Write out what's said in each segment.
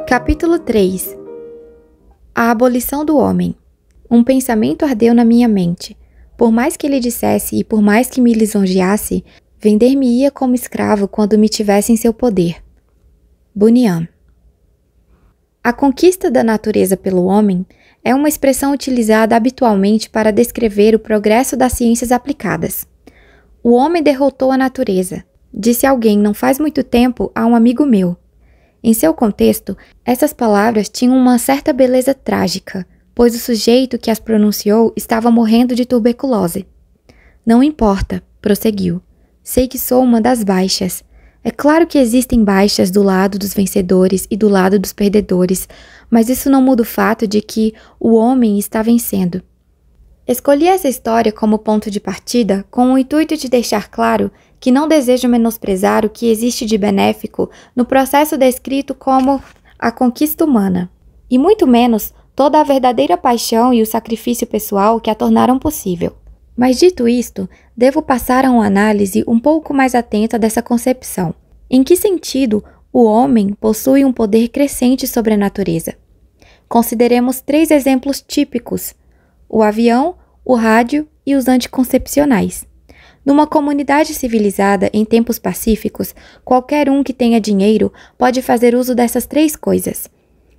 Capítulo 3. A abolição do homem. Um pensamento ardeu na minha mente. Por mais que ele dissesse e por mais que me lisonjeasse, vender-me-ia como escravo quando me tivesse em seu poder. Bunyan. A conquista da natureza pelo homem é uma expressão utilizada habitualmente para descrever o progresso das ciências aplicadas. O homem derrotou a natureza, disse alguém não faz muito tempo a um amigo meu. Em seu contexto, essas palavras tinham uma certa beleza trágica, pois o sujeito que as pronunciou estava morrendo de tuberculose. Não importa, prosseguiu. Sei que sou uma das baixas. É claro que existem baixas do lado dos vencedores e do lado dos perdedores, mas isso não muda o fato de que o homem está vencendo. Escolhi essa história como ponto de partida com o intuito de deixar claro que não desejo menosprezar o que existe de benéfico no processo descrito como a conquista humana, e muito menos toda a verdadeira paixão e o sacrifício pessoal que a tornaram possível. Mas dito isto, devo passar a uma análise um pouco mais atenta dessa concepção. Em que sentido o homem possui um poder crescente sobre a natureza? Consideremos 3 exemplos típicos: o avião, o rádio e os anticoncepcionais. Numa comunidade civilizada em tempos pacíficos, qualquer um que tenha dinheiro pode fazer uso dessas 3 coisas.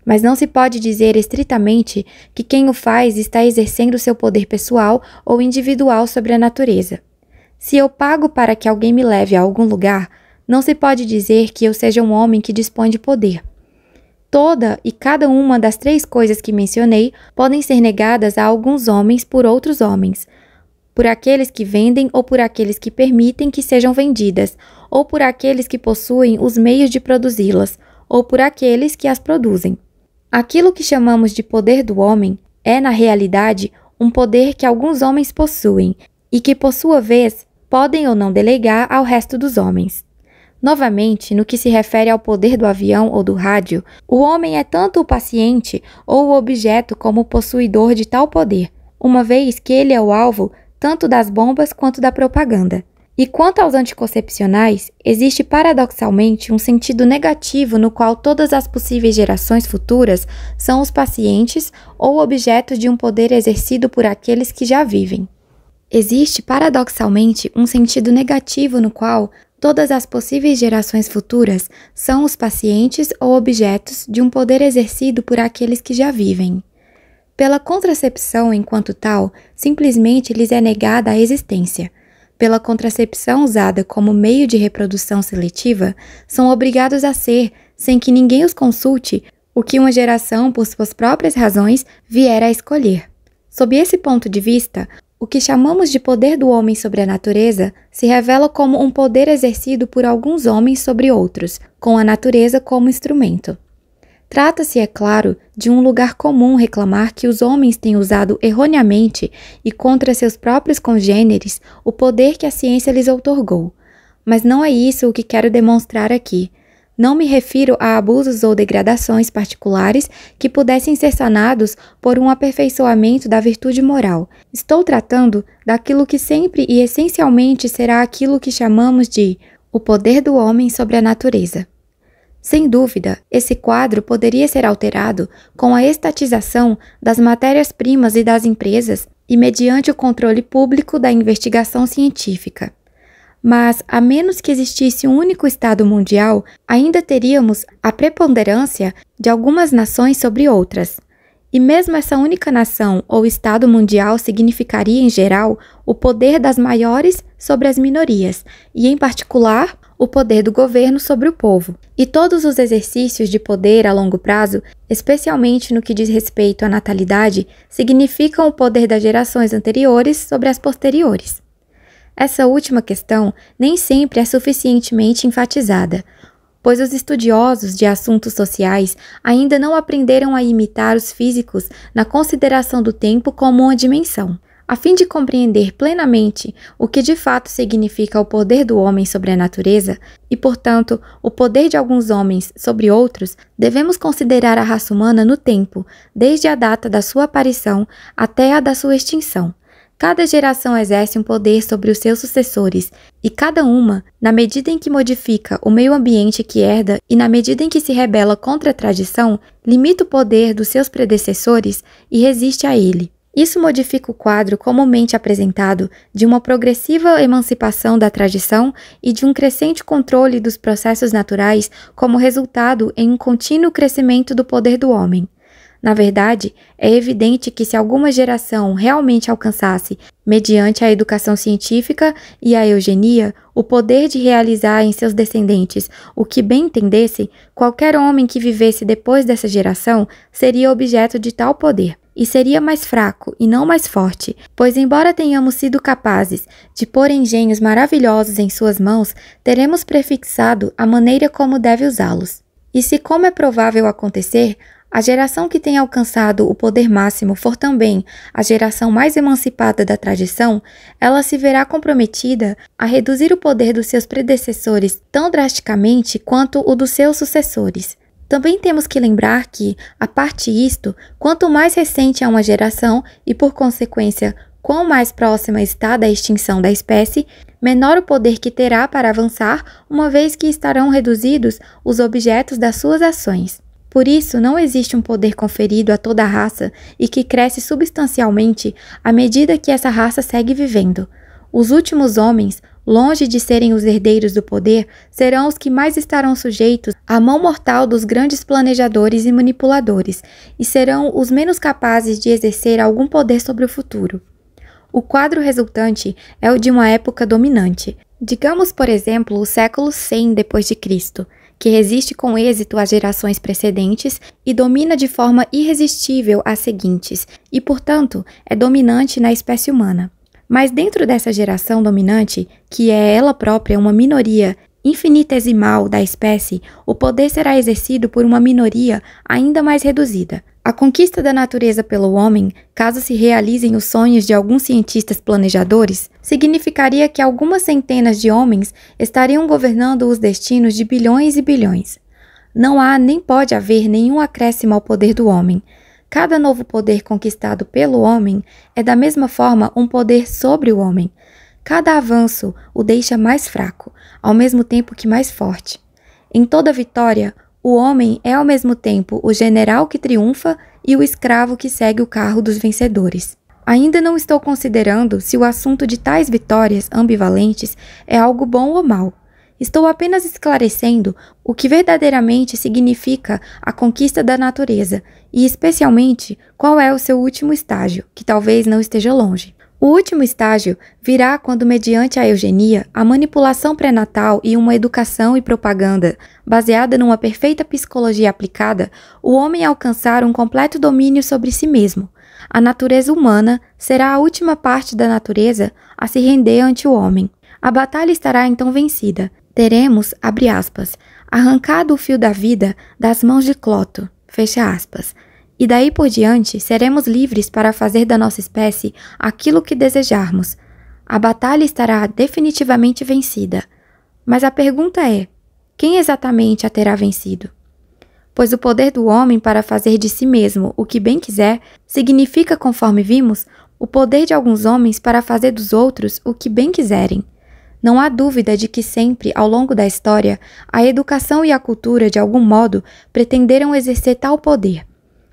Mas não se pode dizer estritamente que quem o faz está exercendo seu poder pessoal ou individual sobre a natureza. Se eu pago para que alguém me leve a algum lugar, não se pode dizer que eu seja um homem que dispõe de poder. Toda e cada uma das 3 coisas que mencionei podem ser negadas a alguns homens por outros homens, por aqueles que vendem ou por aqueles que permitem que sejam vendidas, ou por aqueles que possuem os meios de produzi-las, ou por aqueles que as produzem. Aquilo que chamamos de poder do homem é, na realidade, um poder que alguns homens possuem e que, por sua vez, podem ou não delegar ao resto dos homens. Novamente, no que se refere ao poder do avião ou do rádio, o homem é tanto o paciente ou o objeto como o possuidor de tal poder, uma vez que ele é o alvo tanto das bombas quanto da propaganda. E quanto aos anticoncepcionais, existe paradoxalmente um sentido negativo no qual todas as possíveis gerações futuras são os pacientes ou objetos de um poder exercido por aqueles que já vivem. Existe paradoxalmente um sentido negativo no qual todas as possíveis gerações futuras são os pacientes ou objetos de um poder exercido por aqueles que já vivem. Pela contracepção enquanto tal, simplesmente lhes é negada a existência. Pela contracepção usada como meio de reprodução seletiva, são obrigados a ser, sem que ninguém os consulte, o que uma geração, por suas próprias razões, vier a escolher. Sob esse ponto de vista, o que chamamos de poder do homem sobre a natureza se revela como um poder exercido por alguns homens sobre outros, com a natureza como instrumento. Trata-se, é claro, de um lugar comum reclamar que os homens têm usado erroneamente e contra seus próprios congêneres o poder que a ciência lhes outorgou. Mas não é isso o que quero demonstrar aqui. Não me refiro a abusos ou degradações particulares que pudessem ser sanados por um aperfeiçoamento da virtude moral. Estou tratando daquilo que sempre e essencialmente será aquilo que chamamos de o poder do homem sobre a natureza. Sem dúvida, esse quadro poderia ser alterado com a estatização das matérias-primas e das empresas e mediante o controle público da investigação científica. Mas, a menos que existisse um único Estado mundial, ainda teríamos a preponderância de algumas nações sobre outras. E mesmo essa única nação ou Estado mundial significaria, em geral, o poder das maiores sobre as minorias, e, em particular, o poder do governo sobre o povo. E todos os exercícios de poder a longo prazo, especialmente no que diz respeito à natalidade, significam o poder das gerações anteriores sobre as posteriores. Essa última questão nem sempre é suficientemente enfatizada, pois os estudiosos de assuntos sociais ainda não aprenderam a imitar os físicos na consideração do tempo como uma dimensão. A fim de compreender plenamente o que de fato significa o poder do homem sobre a natureza e, portanto, o poder de alguns homens sobre outros, devemos considerar a raça humana no tempo, desde a data da sua aparição até a da sua extinção. Cada geração exerce um poder sobre os seus sucessores, e cada uma, na medida em que modifica o meio ambiente que herda e na medida em que se rebela contra a tradição, limita o poder dos seus predecessores e resiste a ele. Isso modifica o quadro comumente apresentado de uma progressiva emancipação da tradição e de um crescente controle dos processos naturais como resultado em um contínuo crescimento do poder do homem. Na verdade, é evidente que se alguma geração realmente alcançasse, mediante a educação científica e a eugenia, o poder de realizar em seus descendentes o que bem entendesse, qualquer homem que vivesse depois dessa geração seria objeto de tal poder. E seria mais fraco e não mais forte, pois embora tenhamos sido capazes de pôr engenhos maravilhosos em suas mãos, teremos prefixado a maneira como deve usá-los. E se, como é provável acontecer, a geração que tem alcançado o poder máximo for também a geração mais emancipada da tradição, ela se verá comprometida a reduzir o poder dos seus predecessores tão drasticamente quanto o dos seus sucessores. Também temos que lembrar que, a parte isto, quanto mais recente é uma geração e, por consequência, quão mais próxima está da extinção da espécie, menor o poder que terá para avançar, uma vez que estarão reduzidos os objetos das suas ações. Por isso, não existe um poder conferido a toda a raça e que cresce substancialmente à medida que essa raça segue vivendo. Os últimos homens, longe de serem os herdeiros do poder, serão os que mais estarão sujeitos à mão mortal dos grandes planejadores e manipuladores, e serão os menos capazes de exercer algum poder sobre o futuro. O quadro resultante é o de uma época dominante. Digamos, por exemplo, o século 100 d.C., que resiste com êxito às gerações precedentes e domina de forma irresistível as seguintes, e, portanto, é dominante na espécie humana. Mas dentro dessa geração dominante, que é ela própria uma minoria infinitesimal da espécie, o poder será exercido por uma minoria ainda mais reduzida. A conquista da natureza pelo homem, caso se realizem os sonhos de alguns cientistas planejadores, significaria que algumas centenas de homens estariam governando os destinos de bilhões e bilhões. Não há nem pode haver nenhum acréscimo ao poder do homem. Cada novo poder conquistado pelo homem é da mesma forma um poder sobre o homem. Cada avanço o deixa mais fraco, ao mesmo tempo que mais forte. Em toda vitória, o homem é ao mesmo tempo o general que triunfa e o escravo que segue o carro dos vencedores. Ainda não estou considerando se o assunto de tais vitórias ambivalentes é algo bom ou mau. Estou apenas esclarecendo o que verdadeiramente significa a conquista da natureza e, especialmente, qual é o seu último estágio, que talvez não esteja longe. O último estágio virá quando, mediante a eugenia, a manipulação pré-natal e uma educação e propaganda baseada numa perfeita psicologia aplicada, o homem alcançar um completo domínio sobre si mesmo. A natureza humana será a última parte da natureza a se render ante o homem. A batalha estará então vencida. Teremos, abre aspas, arrancado o fio da vida das mãos de Cloto, fecha aspas. E daí por diante, seremos livres para fazer da nossa espécie aquilo que desejarmos. A batalha estará definitivamente vencida. Mas a pergunta é, quem exatamente a terá vencido? Pois o poder do homem para fazer de si mesmo o que bem quiser significa, conforme vimos, o poder de alguns homens para fazer dos outros o que bem quiserem. Não há dúvida de que sempre, ao longo da história, a educação e a cultura, de algum modo, pretenderam exercer tal poder.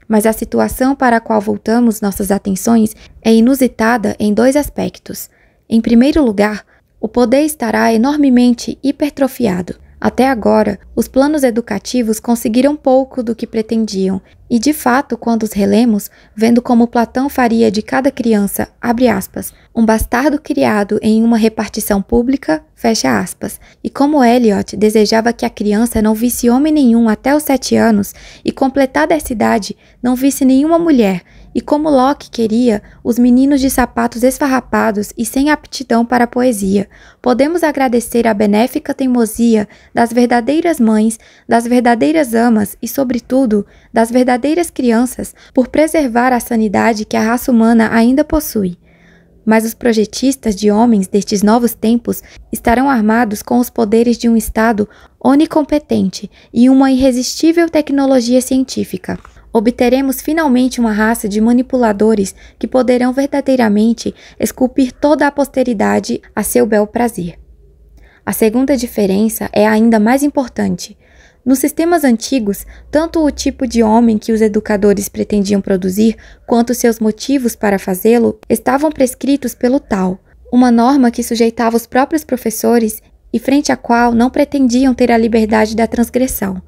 Mas a situação para a qual voltamos nossas atenções é inusitada em dois aspectos. Em primeiro lugar, o poder estará enormemente hipertrofiado. Até agora, os planos educativos conseguiram pouco do que pretendiam, e de fato, quando os relemos, vendo como Platão faria de cada criança, abre aspas, um bastardo criado em uma repartição pública, fecha aspas, e como Eliot desejava que a criança não visse homem nenhum até os 7 anos, e completada essa idade, não visse nenhuma mulher, e como Locke queria os meninos de sapatos esfarrapados e sem aptidão para a poesia, podemos agradecer a benéfica teimosia das verdadeiras mães, das verdadeiras amas e, sobretudo, das verdadeiras crianças por preservar a sanidade que a raça humana ainda possui. Mas os projetistas de homens destes novos tempos estarão armados com os poderes de um Estado onicompetente e uma irresistível tecnologia científica. Obteremos finalmente uma raça de manipuladores que poderão verdadeiramente esculpir toda a posteridade a seu bel prazer. A segunda diferença é ainda mais importante. Nos sistemas antigos, tanto o tipo de homem que os educadores pretendiam produzir, quanto seus motivos para fazê-lo, estavam prescritos pelo Tao, uma norma que sujeitava os próprios professores e frente à qual não pretendiam ter a liberdade da transgressão.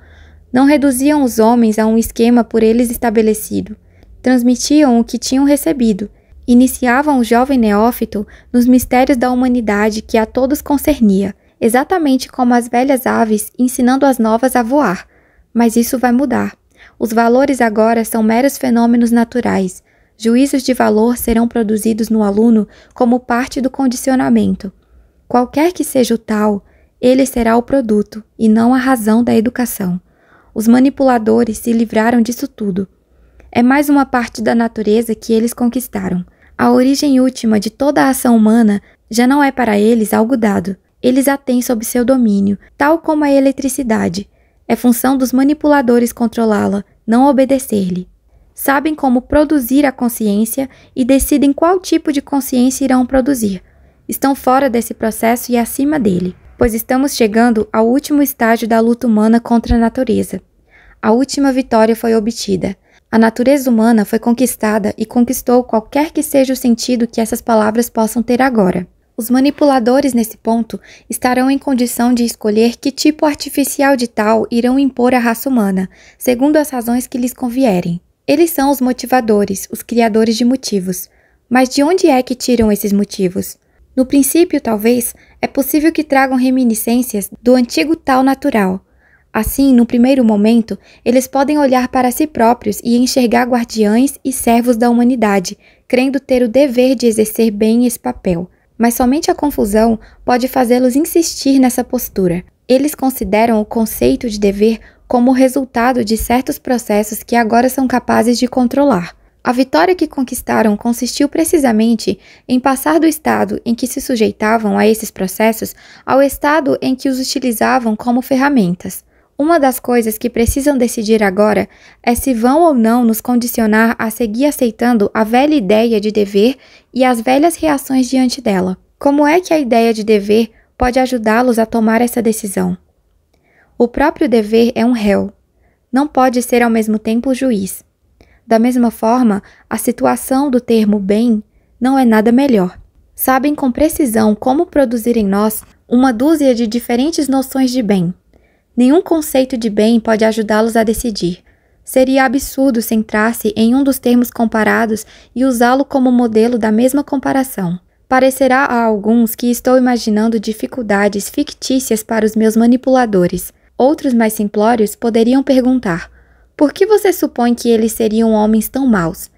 Não reduziam os homens a um esquema por eles estabelecido. Transmitiam o que tinham recebido. Iniciavam o jovem neófito nos mistérios da humanidade que a todos concernia, exatamente como as velhas aves ensinando as novas a voar. Mas isso vai mudar. Os valores agora são meros fenômenos naturais. Juízos de valor serão produzidos no aluno como parte do condicionamento. Qualquer que seja o tal, ele será o produto e não a razão da educação. Os manipuladores se livraram disso tudo. É mais uma parte da natureza que eles conquistaram. A origem última de toda a ação humana já não é para eles algo dado. Eles a têm sob seu domínio, tal como a eletricidade. É função dos manipuladores controlá-la, não obedecer-lhe. Sabem como produzir a consciência e decidem qual tipo de consciência irão produzir. Estão fora desse processo e acima dele, pois estamos chegando ao último estágio da luta humana contra a natureza. A última vitória foi obtida. A natureza humana foi conquistada e conquistou qualquer que seja o sentido que essas palavras possam ter agora. Os manipuladores, nesse ponto, estarão em condição de escolher que tipo artificial de tal irão impor à raça humana, segundo as razões que lhes convierem. Eles são os motivadores, os criadores de motivos. Mas de onde é que tiram esses motivos? No princípio, talvez, é possível que tragam reminiscências do antigo tal natural. Assim, no primeiro momento, eles podem olhar para si próprios e enxergar guardiães e servos da humanidade, crendo ter o dever de exercer bem esse papel. Mas somente a confusão pode fazê-los insistir nessa postura. Eles consideram o conceito de dever como o resultado de certos processos que agora são capazes de controlar. A vitória que conquistaram consistiu precisamente em passar do estado em que se sujeitavam a esses processos ao estado em que os utilizavam como ferramentas. Uma das coisas que precisam decidir agora é se vão ou não nos condicionar a seguir aceitando a velha ideia de dever e as velhas reações diante dela. Como é que a ideia de dever pode ajudá-los a tomar essa decisão? O próprio dever é um réu. Não pode ser ao mesmo tempo o juiz. Da mesma forma, a situação do termo bem não é nada melhor. Sabem com precisão como produzir em nós uma dúzia de diferentes noções de bem. Nenhum conceito de bem pode ajudá-los a decidir. Seria absurdo centrar-se em um dos termos comparados e usá-lo como modelo da mesma comparação. Parecerá a alguns que estou imaginando dificuldades fictícias para os meus manipuladores. Outros mais simplórios poderiam perguntar: por que você supõe que eles seriam homens tão maus?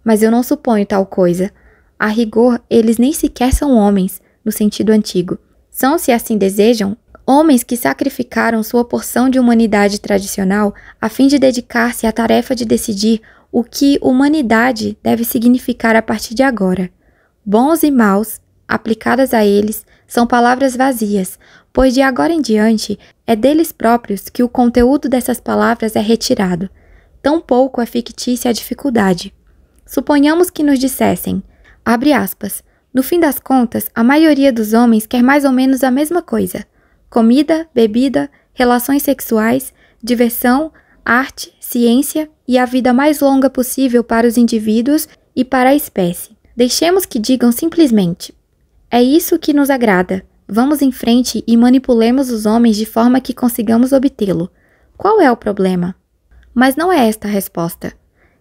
Mas eu não suponho tal coisa. A rigor, eles nem sequer são homens, no sentido antigo. São, se assim desejam, homens que sacrificaram sua porção de humanidade tradicional a fim de dedicar-se à tarefa de decidir o que humanidade deve significar a partir de agora. Bons e maus, aplicadas a eles, são palavras vazias, pois de agora em diante é deles próprios que o conteúdo dessas palavras é retirado. Tão pouco é fictícia a dificuldade. Suponhamos que nos dissessem, abre aspas, no fim das contas, a maioria dos homens quer mais ou menos a mesma coisa. Comida, bebida, relações sexuais, diversão, arte, ciência e a vida mais longa possível para os indivíduos e para a espécie. Deixemos que digam simplesmente: é isso que nos agrada. Vamos em frente e manipulemos os homens de forma que consigamos obtê-lo. Qual é o problema? Mas não é esta a resposta.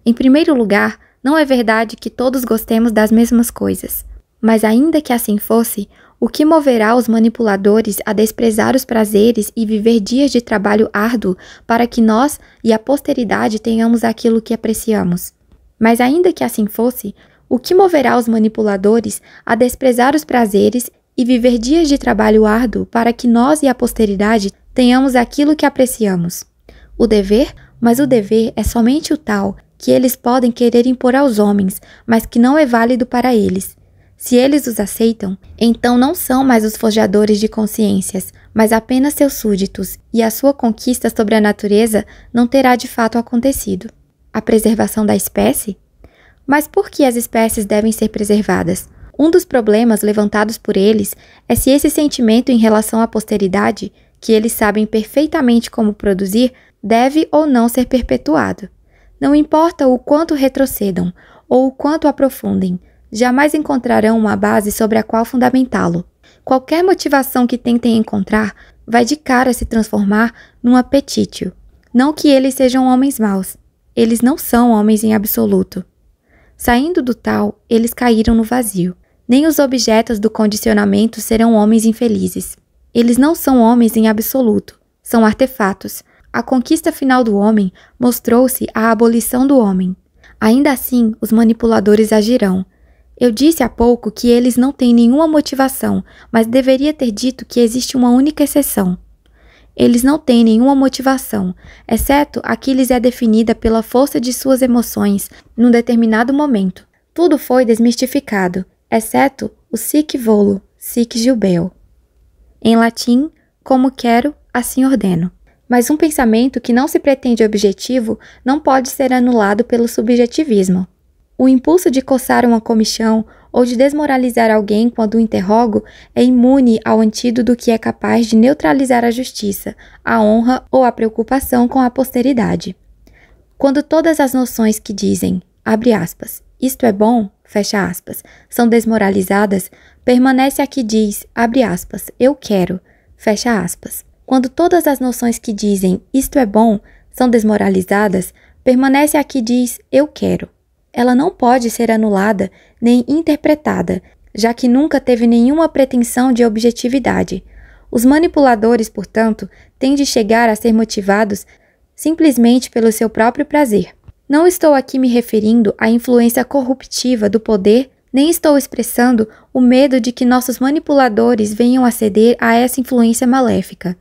Em primeiro lugar, não é verdade que todos gostemos das mesmas coisas. Mas ainda que assim fosse, o que moverá os manipuladores a desprezar os prazeres e viver dias de trabalho árduo para que nós e a posteridade tenhamos aquilo que apreciamos? Mas ainda que assim fosse, o que moverá os manipuladores a desprezar os prazeres e viver dias de trabalho árduo para que nós e a posteridade tenhamos aquilo que apreciamos? O dever? Mas o dever é somente o tal que eles podem querer impor aos homens, mas que não é válido para eles. Se eles os aceitam, então não são mais os forjadores de consciências, mas apenas seus súditos, e a sua conquista sobre a natureza não terá de fato acontecido. a preservação da espécie? Mas por que as espécies devem ser preservadas? Um dos problemas levantados por eles é se esse sentimento em relação à posteridade, que eles sabem perfeitamente como produzir, deve ou não ser perpetuado. Não importa o quanto retrocedam ou o quanto aprofundem, jamais encontrarão uma base sobre a qual fundamentá-lo. Qualquer motivação que tentem encontrar vai de cara se transformar num apetite. Não que eles sejam homens maus. Eles não são homens em absoluto. Saindo do tal, eles caíram no vazio. Nem os objetos do condicionamento serão homens infelizes. Eles não são homens em absoluto. São artefatos. A conquista final do homem mostrou-se a abolição do homem. Ainda assim, os manipuladores agirão. Eu disse há pouco que eles não têm nenhuma motivação, mas deveria ter dito que existe uma única exceção. Eles não têm nenhuma motivação, exceto a que lhes é definida pela força de suas emoções num determinado momento. Tudo foi desmistificado, exceto o sic volo, sic jubeo. Em latim, como quero, assim ordeno. Mas um pensamento que não se pretende objetivo não pode ser anulado pelo subjetivismo. O impulso de coçar uma comichão ou de desmoralizar alguém quando o interrogo é imune ao antídoto que é capaz de neutralizar a justiça, a honra ou a preocupação com a posteridade. Quando todas as noções que dizem, abre aspas, isto é bom, fecha aspas, são desmoralizadas, permanece a que diz, abre aspas, eu quero, fecha aspas. Quando todas as noções que dizem, isto é bom, são desmoralizadas, permanece a que diz, eu quero. Ela não pode ser anulada nem interpretada, já que nunca teve nenhuma pretensão de objetividade. Os manipuladores, portanto, têm de chegar a ser motivados simplesmente pelo seu próprio prazer. Não estou aqui me referindo à influência corruptiva do poder, nem estou expressando o medo de que nossos manipuladores venham a ceder a essa influência maléfica.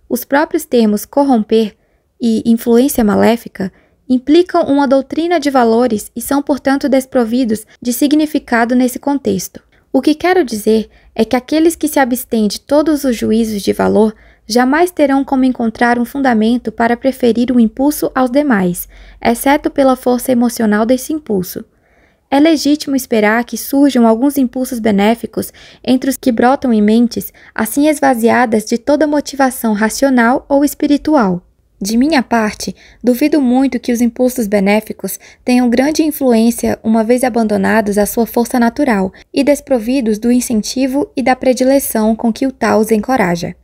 Os próprios termos corromper e influência maléfica implicam uma doutrina de valores e são, portanto, desprovidos de significado nesse contexto. O que quero dizer é que aqueles que se abstêm de todos os juízos de valor jamais terão como encontrar um fundamento para preferir o impulso aos demais, exceto pela força emocional desse impulso. É legítimo esperar que surjam alguns impulsos benéficos entre os que brotam em mentes assim esvaziadas de toda motivação racional ou espiritual. De minha parte, duvido muito que os impulsos benéficos tenham grande influência uma vez abandonados a sua força natural e desprovidos do incentivo e da predileção com que o tal os encoraja.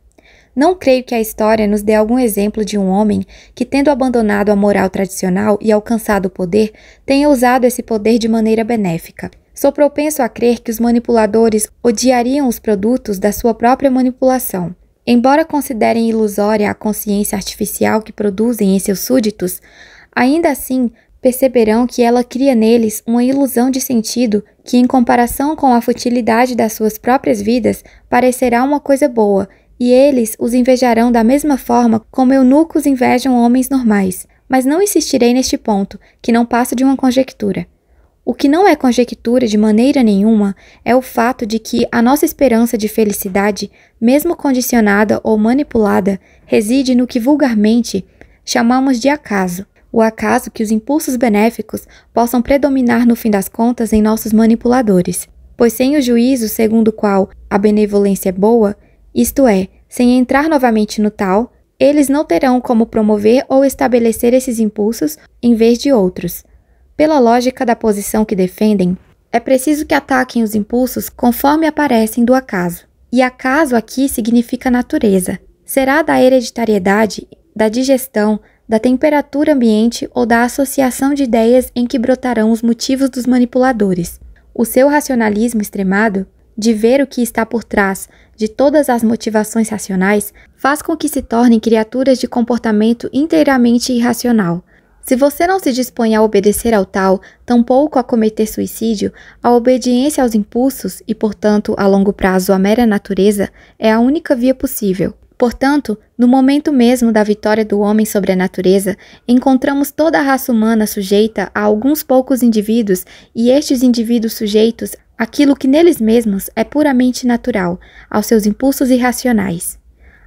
Não creio que a história nos dê algum exemplo de um homem que, tendo abandonado a moral tradicional e alcançado o poder, tenha usado esse poder de maneira benéfica. Sou propenso a crer que os manipuladores odiariam os produtos da sua própria manipulação. Embora considerem ilusória a consciência artificial que produzem em seus súditos, ainda assim perceberão que ela cria neles uma ilusão de sentido que, em comparação com a futilidade das suas próprias vidas, parecerá uma coisa boa, e eles os invejarão da mesma forma como eunucos invejam homens normais. Mas não insistirei neste ponto, que não passa de uma conjectura. O que não é conjectura de maneira nenhuma é o fato de que a nossa esperança de felicidade, mesmo condicionada ou manipulada, reside no que vulgarmente chamamos de acaso. O acaso que os impulsos benéficos possam predominar no fim das contas em nossos manipuladores. Pois sem o juízo segundo o qual a benevolência é boa, isto é, sem entrar novamente no tal, eles não terão como promover ou estabelecer esses impulsos em vez de outros. Pela lógica da posição que defendem, é preciso que ataquem os impulsos conforme aparecem do acaso. E acaso aqui significa natureza. Será da hereditariedade, da digestão, da temperatura ambiente ou da associação de ideias em que brotarão os motivos dos manipuladores. O seu racionalismo extremado, de ver o que está por trás de todas as motivações racionais, faz com que se tornem criaturas de comportamento inteiramente irracional. Se você não se dispõe a obedecer ao tal, tampouco a cometer suicídio, a obediência aos impulsos e, portanto, a longo prazo à mera natureza, é a única via possível. Portanto, no momento mesmo da vitória do homem sobre a natureza, encontramos toda a raça humana sujeita a alguns poucos indivíduos e estes indivíduos sujeitos àquilo que neles mesmos é puramente natural, aos seus impulsos irracionais.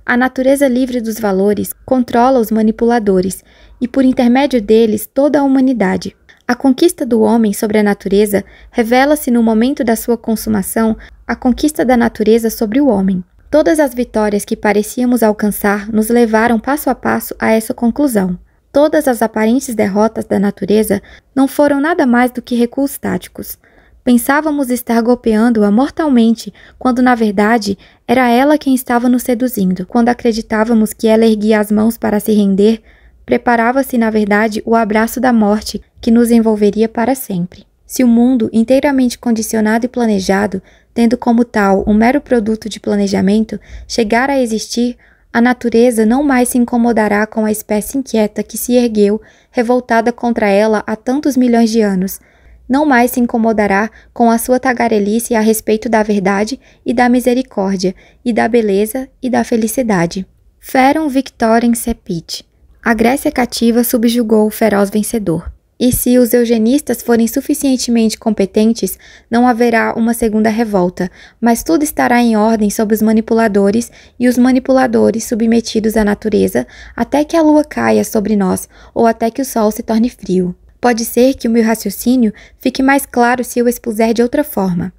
A natureza livre dos valores controla os manipuladores e, por intermédio deles, toda a humanidade. A conquista do homem sobre a natureza revela-se no momento da sua consumação a conquista da natureza sobre o homem. Todas as vitórias que parecíamos alcançar nos levaram passo a passo a essa conclusão. Todas as aparentes derrotas da natureza não foram nada mais do que recuos táticos. Pensávamos estar golpeando-a mortalmente, quando na verdade era ela quem estava nos seduzindo. Quando acreditávamos que ela erguia as mãos para se render, preparava-se na verdade o abraço da morte que nos envolveria para sempre. Se o mundo, inteiramente condicionado e planejado, tendo como tal um mero produto de planejamento, chegar a existir, a natureza não mais se incomodará com a espécie inquieta que se ergueu, revoltada contra ela há tantos milhões de anos. Não mais se incomodará com a sua tagarelice a respeito da verdade e da misericórdia, e da beleza e da felicidade. Ferum victorem cepit. A Grécia cativa subjugou o feroz vencedor. E se os eugenistas forem suficientemente competentes, não haverá uma segunda revolta, mas tudo estará em ordem sob os manipuladores e os manipuladores submetidos à natureza até que a lua caia sobre nós ou até que o sol se torne frio. Pode ser que o meu raciocínio fique mais claro se eu expuser de outra forma.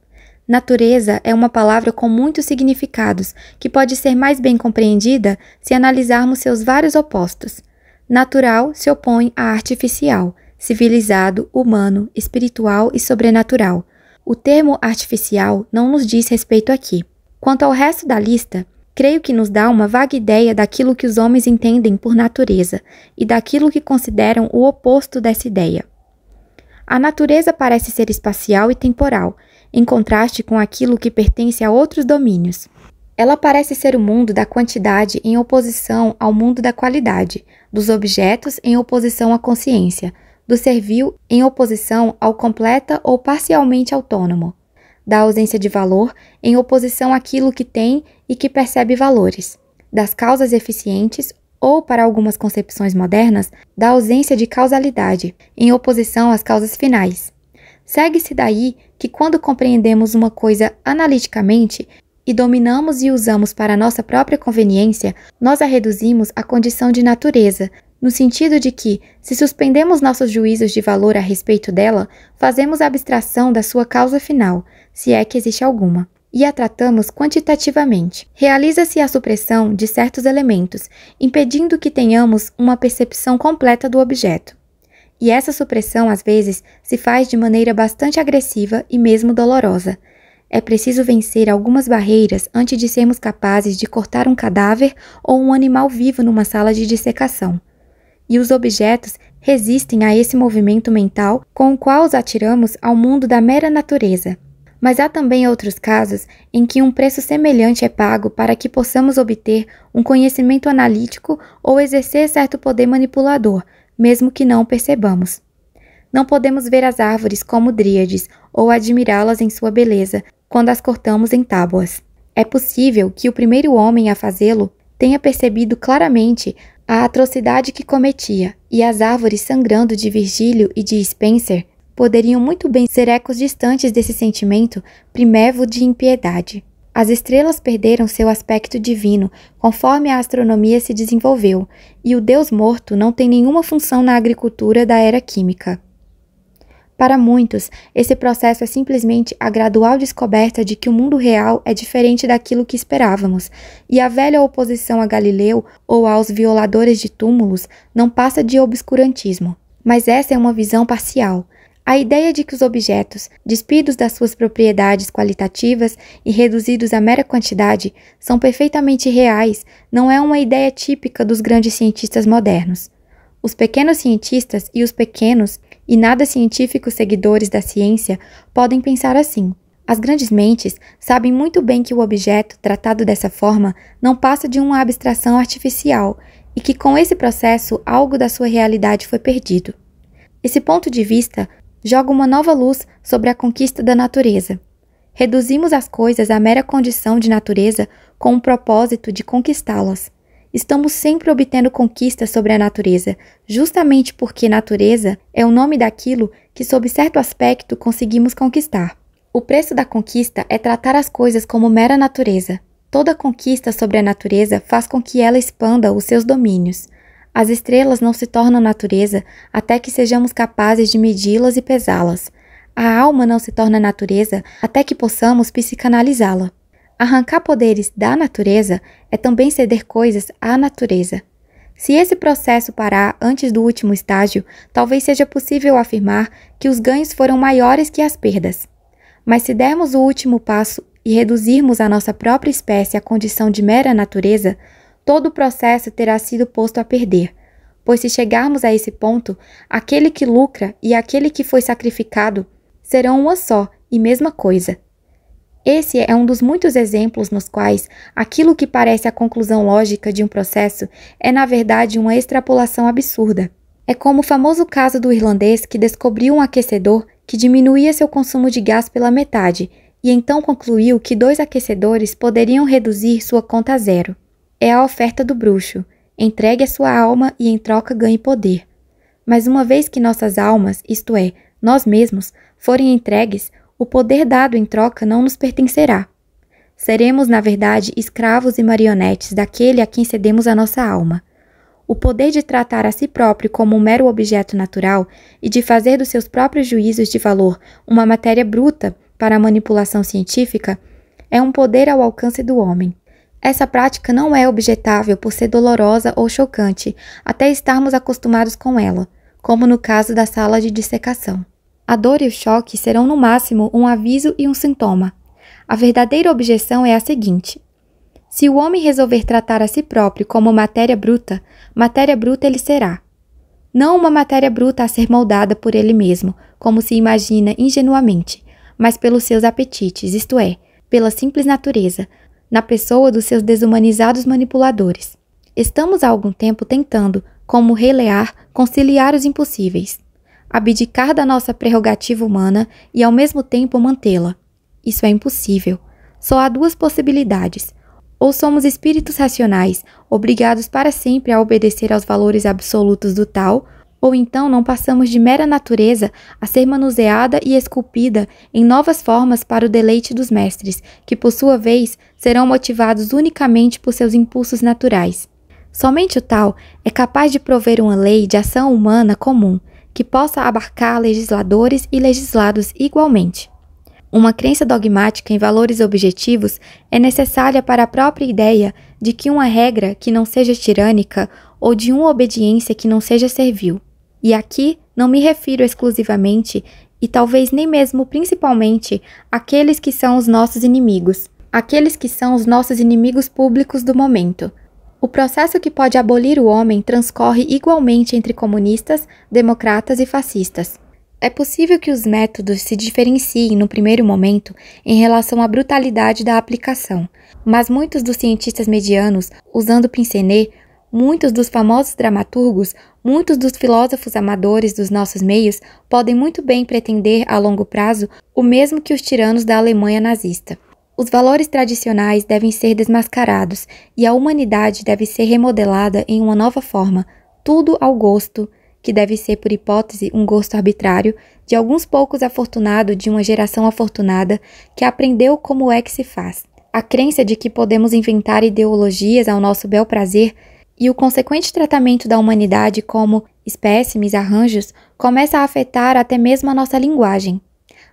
Natureza é uma palavra com muitos significados, que pode ser mais bem compreendida se analisarmos seus vários opostos. Natural se opõe a artificial, civilizado, humano, espiritual e sobrenatural. O termo artificial não nos diz respeito aqui. Quanto ao resto da lista, creio que nos dá uma vaga ideia daquilo que os homens entendem por natureza e daquilo que consideram o oposto dessa ideia. A natureza parece ser espacial e temporal, em contraste com aquilo que pertence a outros domínios. Ela parece ser o mundo da quantidade em oposição ao mundo da qualidade, dos objetos em oposição à consciência, do servil em oposição ao completa ou parcialmente autônomo, da ausência de valor em oposição àquilo que tem e que percebe valores, das causas eficientes ou, para algumas concepções modernas, da ausência de causalidade em oposição às causas finais. Segue-se daí que quando compreendemos uma coisa analiticamente e dominamos e usamos para nossa própria conveniência, nós a reduzimos à condição de natureza, no sentido de que, se suspendemos nossos juízos de valor a respeito dela, fazemos abstração da sua causa final, se é que existe alguma, e a tratamos quantitativamente. Realiza-se a supressão de certos elementos, impedindo que tenhamos uma percepção completa do objeto. E essa supressão, às vezes, se faz de maneira bastante agressiva e mesmo dolorosa. É preciso vencer algumas barreiras antes de sermos capazes de cortar um cadáver ou um animal vivo numa sala de dissecação. E os objetos resistem a esse movimento mental com o qual os atiramos ao mundo da mera natureza. Mas há também outros casos em que um preço semelhante é pago para que possamos obter um conhecimento analítico ou exercer certo poder manipulador, mesmo que não o percebamos. Não podemos ver as árvores como dríades ou admirá-las em sua beleza quando as cortamos em tábuas. É possível que o primeiro homem a fazê-lo tenha percebido claramente a atrocidade que cometia, e as árvores sangrando de Virgílio e de Spencer poderiam muito bem ser ecos distantes desse sentimento primevo de impiedade. As estrelas perderam seu aspecto divino conforme a astronomia se desenvolveu, e o Deus morto não tem nenhuma função na agricultura da era química. Para muitos, esse processo é simplesmente a gradual descoberta de que o mundo real é diferente daquilo que esperávamos, e a velha oposição a Galileu ou aos violadores de túmulos não passa de obscurantismo. Mas essa é uma visão parcial. A ideia de que os objetos, despidos das suas propriedades qualitativas e reduzidos à mera quantidade, são perfeitamente reais, não é uma ideia típica dos grandes cientistas modernos. Os pequenos cientistas e os pequenos e nada científicos seguidores da ciência podem pensar assim. As grandes mentes sabem muito bem que o objeto, tratado dessa forma, não passa de uma abstração artificial e que com esse processo algo da sua realidade foi perdido. Esse ponto de vista joga uma nova luz sobre a conquista da natureza. Reduzimos as coisas à mera condição de natureza com o propósito de conquistá-las. Estamos sempre obtendo conquistas sobre a natureza, justamente porque natureza é o nome daquilo que, sob certo aspecto, conseguimos conquistar. O preço da conquista é tratar as coisas como mera natureza. Toda conquista sobre a natureza faz com que ela expanda os seus domínios. As estrelas não se tornam natureza até que sejamos capazes de medi-las e pesá-las. A alma não se torna natureza até que possamos psicanalizá-la. Arrancar poderes da natureza é também ceder coisas à natureza. Se esse processo parar antes do último estágio, talvez seja possível afirmar que os ganhos foram maiores que as perdas. Mas se dermos o último passo e reduzirmos a nossa própria espécie à condição de mera natureza, todo o processo terá sido posto a perder, pois se chegarmos a esse ponto, aquele que lucra e aquele que foi sacrificado serão uma só e mesma coisa. Esse é um dos muitos exemplos nos quais aquilo que parece a conclusão lógica de um processo é, na verdade, uma extrapolação absurda. É como o famoso caso do irlandês que descobriu um aquecedor que diminuía seu consumo de gás pela metade e então concluiu que 2 aquecedores poderiam reduzir sua conta a zero. É a oferta do bruxo. Entregue a sua alma e em troca ganhe poder. Mas uma vez que nossas almas, isto é, nós mesmos, forem entregues, o poder dado em troca não nos pertencerá. Seremos, na verdade, escravos e marionetes daquele a quem cedemos a nossa alma. O poder de tratar a si próprio como um mero objeto natural e de fazer dos seus próprios juízos de valor uma matéria bruta para a manipulação científica é um poder ao alcance do homem. Essa prática não é objetável por ser dolorosa ou chocante até estarmos acostumados com ela, como no caso da sala de dissecação. A dor e o choque serão no máximo um aviso e um sintoma. A verdadeira objeção é a seguinte: se o homem resolver tratar a si próprio como matéria bruta ele será. Não uma matéria bruta a ser moldada por ele mesmo, como se imagina ingenuamente, mas pelos seus apetites, isto é, pela simples natureza, na pessoa dos seus desumanizados manipuladores. Estamos há algum tempo tentando, como Rei Lear, conciliar os impossíveis. Abdicar da nossa prerrogativa humana e ao mesmo tempo mantê-la. Isso é impossível. Só há 2 possibilidades. Ou somos espíritos racionais, obrigados para sempre a obedecer aos valores absolutos do tal, ou então não passamos de mera natureza a ser manuseada e esculpida em novas formas para o deleite dos mestres, que por sua vez serão motivados unicamente por seus impulsos naturais. Somente o tal é capaz de prover uma lei de ação humana comum, que possa abarcar legisladores e legislados igualmente. Uma crença dogmática em valores objetivos é necessária para a própria ideia de que uma regra que não seja tirânica ou de uma obediência que não seja servil. E aqui não me refiro exclusivamente, e talvez nem mesmo principalmente, àqueles que são os nossos inimigos, aqueles que são os nossos inimigos públicos do momento. O processo que pode abolir o homem transcorre igualmente entre comunistas, democratas e fascistas. É possível que os métodos se diferenciem no primeiro momento em relação à brutalidade da aplicação, mas muitos dos cientistas medianos, usando Pincenez, muitos dos famosos dramaturgos, muitos dos filósofos amadores dos nossos meios podem muito bem pretender a longo prazo o mesmo que os tiranos da Alemanha nazista. Os valores tradicionais devem ser desmascarados e a humanidade deve ser remodelada em uma nova forma, tudo ao gosto, que deve ser por hipótese um gosto arbitrário, de alguns poucos afortunados de uma geração afortunada que aprendeu como é que se faz. A crença de que podemos inventar ideologias ao nosso bel prazer e o consequente tratamento da humanidade como espécimes, arranjos, começa a afetar até mesmo a nossa linguagem.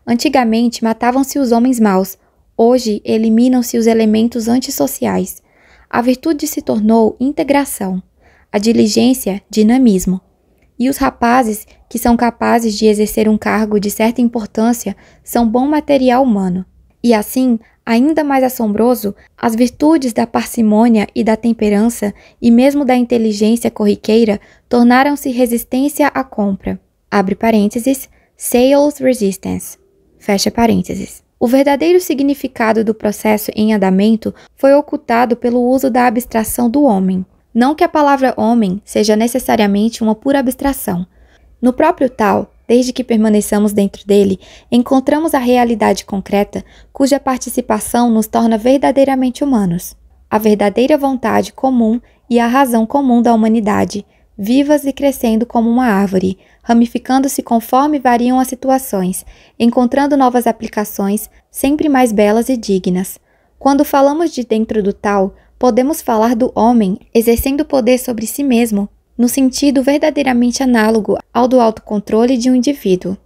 Antigamente matavam-se os homens maus, hoje eliminam-se os elementos antissociais. A virtude se tornou integração, a diligência, dinamismo. E os rapazes que são capazes de exercer um cargo de certa importância são bom material humano. E assim, ainda mais assombroso, as virtudes da parcimônia e da temperança e mesmo da inteligência corriqueira tornaram-se resistência à compra. Abre parênteses, sales resistance. Fecha parênteses. O verdadeiro significado do processo em andamento foi ocultado pelo uso da abstração do homem. Não que a palavra homem seja necessariamente uma pura abstração. No próprio tal, desde que permaneçamos dentro dele, encontramos a realidade concreta, cuja participação nos torna verdadeiramente humanos. A verdadeira vontade comum e a razão comum da humanidade, vivas e crescendo como uma árvore, ramificando-se conforme variam as situações, encontrando novas aplicações, sempre mais belas e dignas. Quando falamos de dentro do tal, podemos falar do homem exercendo poder sobre si mesmo, no sentido verdadeiramente análogo ao do autocontrole de um indivíduo.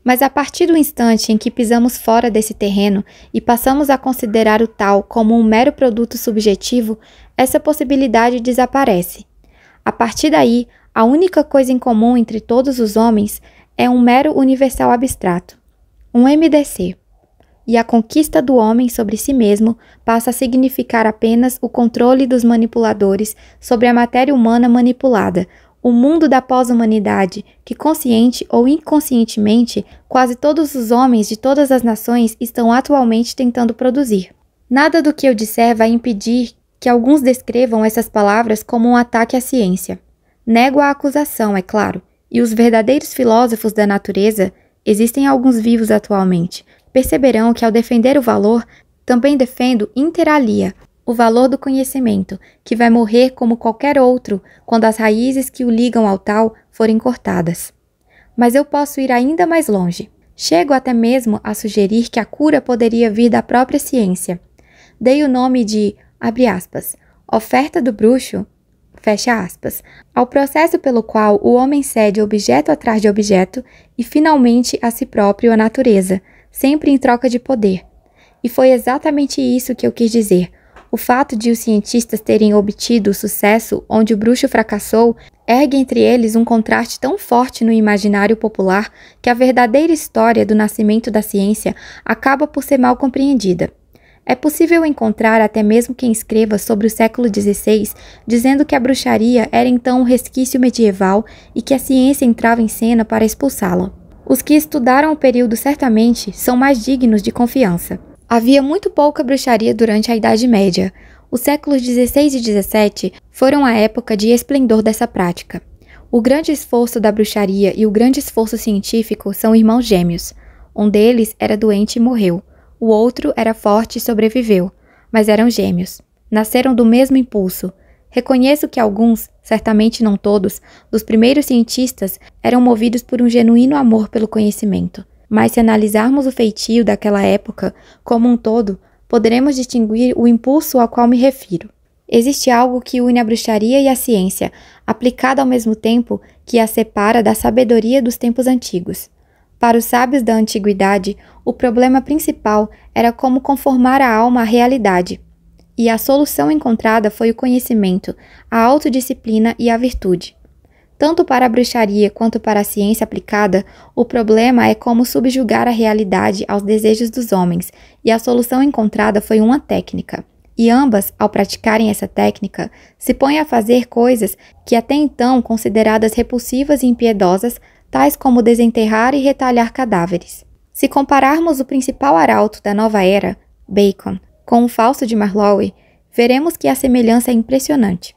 Mas a partir do instante em que pisamos fora desse terreno e passamos a considerar o tal como um mero produto subjetivo, essa possibilidade desaparece. A partir daí, a única coisa em comum entre todos os homens é um mero universal abstrato, um MDC. E a conquista do homem sobre si mesmo passa a significar apenas o controle dos manipuladores sobre a matéria humana manipulada, o mundo da pós-humanidade que, consciente ou inconscientemente, quase todos os homens de todas as nações estão atualmente tentando produzir. Nada do que eu disser vai impedir que alguns descrevam essas palavras como um ataque à ciência. Nego a acusação, é claro, e os verdadeiros filósofos da natureza, existem alguns vivos atualmente, perceberão que ao defender o valor, também defendo inter alia, o valor do conhecimento, que vai morrer como qualquer outro quando as raízes que o ligam ao tal forem cortadas. Mas eu posso ir ainda mais longe. Chego até mesmo a sugerir que a cura poderia vir da própria ciência. Dei o nome de, abre aspas, oferta do bruxo, fecha aspas, ao processo pelo qual o homem cede objeto atrás de objeto e finalmente a si próprio a natureza, sempre em troca de poder. E foi exatamente isso que eu quis dizer. O fato de os cientistas terem obtido o sucesso onde o bruxo fracassou ergue entre eles um contraste tão forte no imaginário popular que a verdadeira história do nascimento da ciência acaba por ser mal compreendida. É possível encontrar até mesmo quem escreva sobre o século XVI dizendo que a bruxaria era então um resquício medieval e que a ciência entrava em cena para expulsá-la. Os que estudaram o período certamente são mais dignos de confiança. Havia muito pouca bruxaria durante a Idade Média. Os séculos XVI e XVII foram a época de esplendor dessa prática. O grande esforço da bruxaria e o grande esforço científico são irmãos gêmeos. Um deles era doente e morreu. O outro era forte e sobreviveu. Mas eram gêmeos. Nasceram do mesmo impulso. Reconheço que alguns, certamente não todos, dos primeiros cientistas eram movidos por um genuíno amor pelo conhecimento. Mas se analisarmos o feitio daquela época como um todo, poderemos distinguir o impulso ao qual me refiro. Existe algo que une a bruxaria e a ciência, aplicada ao mesmo tempo que a separa da sabedoria dos tempos antigos. Para os sábios da antiguidade, o problema principal era como conformar a alma à realidade. E a solução encontrada foi o conhecimento, a autodisciplina e a virtude. Tanto para a bruxaria quanto para a ciência aplicada, o problema é como subjugar a realidade aos desejos dos homens, e a solução encontrada foi uma técnica. E ambas, ao praticarem essa técnica, se põem a fazer coisas que até então consideradas repulsivas e impiedosas, tais como desenterrar e retalhar cadáveres. Se compararmos o principal arauto da nova era, Bacon, com o Fausto de Marlowe, veremos que a semelhança é impressionante.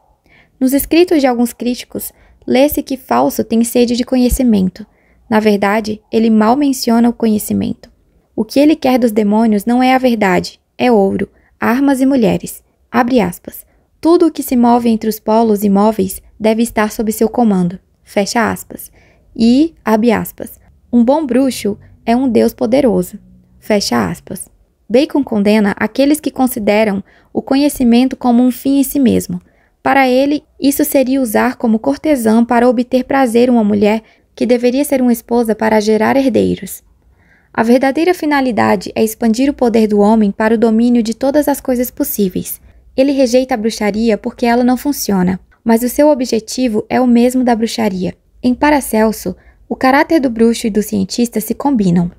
Nos escritos de alguns críticos, lê-se que Fausto tem sede de conhecimento. Na verdade, ele mal menciona o conhecimento. O que ele quer dos demônios não é a verdade, é ouro, armas e mulheres. Abre aspas. Tudo o que se move entre os polos imóveis deve estar sob seu comando. Fecha aspas. E, abre aspas, um bom bruxo é um deus poderoso. Fecha aspas. Bacon condena aqueles que consideram o conhecimento como um fim em si mesmo. Para ele, isso seria usar como cortesã para obter prazer uma mulher que deveria ser uma esposa para gerar herdeiros. A verdadeira finalidade é expandir o poder do homem para o domínio de todas as coisas possíveis. Ele rejeita a bruxaria porque ela não funciona, mas o seu objetivo é o mesmo da bruxaria. Em Paracelso, o caráter do bruxo e do cientista se combinam.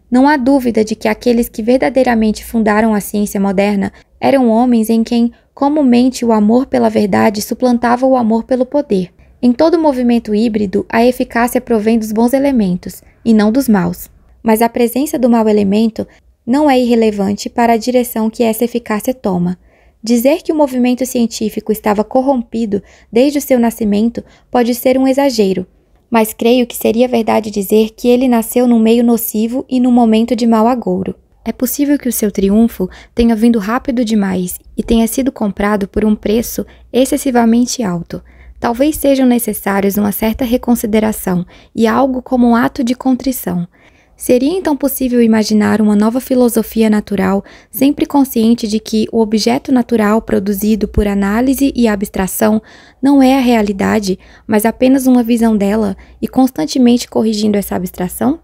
Não há dúvida de que aqueles que verdadeiramente fundaram a ciência moderna eram homens em quem, comumente, o amor pela verdade suplantava o amor pelo poder. Em todo movimento híbrido, a eficácia provém dos bons elementos, e não dos maus. Mas a presença do mau elemento não é irrelevante para a direção que essa eficácia toma. Dizer que o movimento científico estava corrompido desde o seu nascimento pode ser um exagero, mas creio que seria verdade dizer que ele nasceu num meio nocivo e num momento de mau agouro. É possível que o seu triunfo tenha vindo rápido demais e tenha sido comprado por um preço excessivamente alto. Talvez sejam necessários uma certa reconsideração e algo como um ato de contrição. Seria então possível imaginar uma nova filosofia natural, sempre consciente de que o objeto natural produzido por análise e abstração não é a realidade, mas apenas uma visão dela, e constantemente corrigindo essa abstração?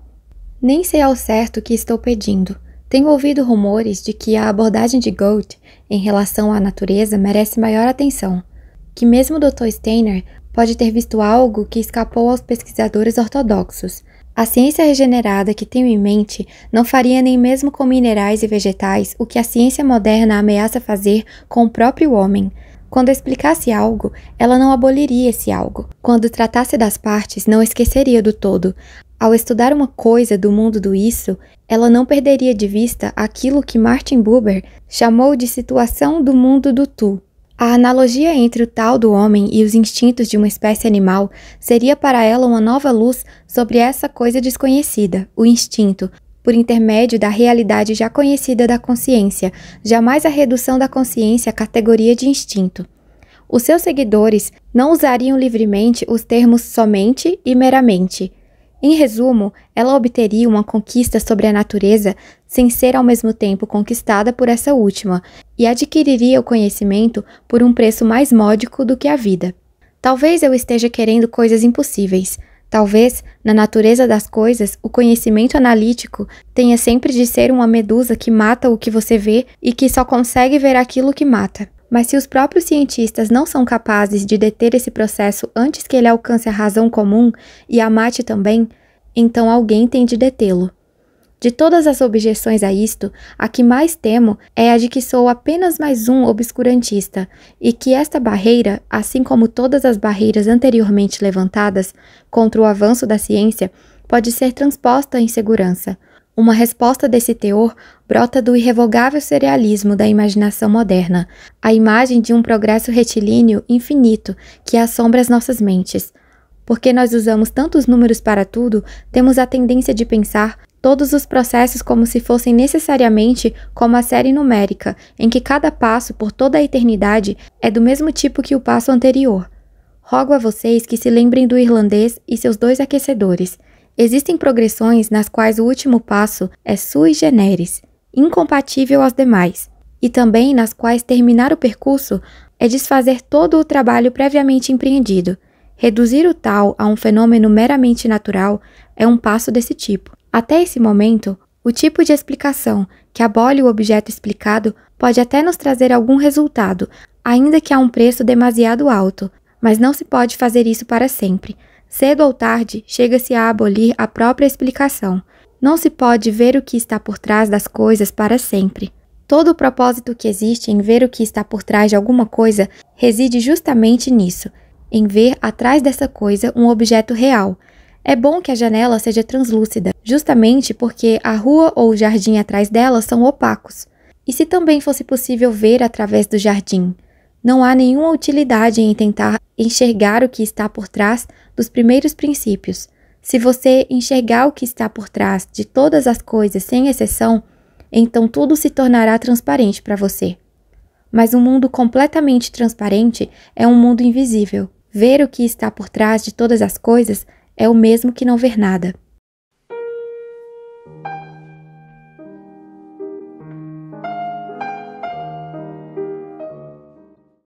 Nem sei ao certo o que estou pedindo. Tenho ouvido rumores de que a abordagem de Goethe em relação à natureza merece maior atenção, que mesmo o Dr. Steiner pode ter visto algo que escapou aos pesquisadores ortodoxos. A ciência regenerada que tenho em mente não faria nem mesmo com minerais e vegetais o que a ciência moderna ameaça fazer com o próprio homem. Quando explicasse algo, ela não aboliria esse algo. Quando tratasse das partes, não esqueceria do todo. Ao estudar uma coisa do mundo do isso, ela não perderia de vista aquilo que Martin Buber chamou de situação do mundo do tu. A analogia entre o tal do homem e os instintos de uma espécie animal seria para ela uma nova luz sobre essa coisa desconhecida, o instinto, por intermédio da realidade já conhecida da consciência, jamais a redução da consciência à categoria de instinto. Os seus seguidores não usariam livremente os termos somente e meramente. Em resumo, ela obteria uma conquista sobre a natureza sem ser ao mesmo tempo conquistada por essa última, e adquiriria o conhecimento por um preço mais módico do que a vida. Talvez eu esteja querendo coisas impossíveis. Talvez, na natureza das coisas, o conhecimento analítico tenha sempre de ser uma medusa que mata o que você vê e que só consegue ver aquilo que mata. Mas se os próprios cientistas não são capazes de deter esse processo antes que ele alcance a razão comum e a mate também, então alguém tem de detê-lo. De todas as objeções a isto, a que mais temo é a de que sou apenas mais um obscurantista, e que esta barreira, assim como todas as barreiras anteriormente levantadas contra o avanço da ciência, pode ser transposta em segurança. Uma resposta desse teor brota do irrevogável surrealismo da imaginação moderna, a imagem de um progresso retilíneo infinito que assombra as nossas mentes. Porque nós usamos tantos números para tudo, temos a tendência de pensar todos os processos como se fossem necessariamente como a série numérica, em que cada passo por toda a eternidade é do mesmo tipo que o passo anterior. Rogo a vocês que se lembrem do irlandês e seus 2 aquecedores. Existem progressões nas quais o último passo é sui generis, incompatível aos demais, e também nas quais terminar o percurso é desfazer todo o trabalho previamente empreendido. Reduzir o tal a um fenômeno meramente natural é um passo desse tipo. Até esse momento, o tipo de explicação que abole o objeto explicado pode até nos trazer algum resultado, ainda que a um preço demasiado alto, mas não se pode fazer isso para sempre. Cedo ou tarde, chega-se a abolir a própria explicação. Não se pode ver o que está por trás das coisas para sempre. Todo o propósito que existe em ver o que está por trás de alguma coisa reside justamente nisso, em ver atrás dessa coisa um objeto real. É bom que a janela seja translúcida, justamente porque a rua ou o jardim atrás dela são opacos. E se também fosse possível ver através do jardim? Não há nenhuma utilidade em tentar enxergar o que está por trás dos primeiros princípios. Se você enxergar o que está por trás de todas as coisas sem exceção, então tudo se tornará transparente para você. Mas um mundo completamente transparente é um mundo invisível. Ver o que está por trás de todas as coisas é o mesmo que não ver nada.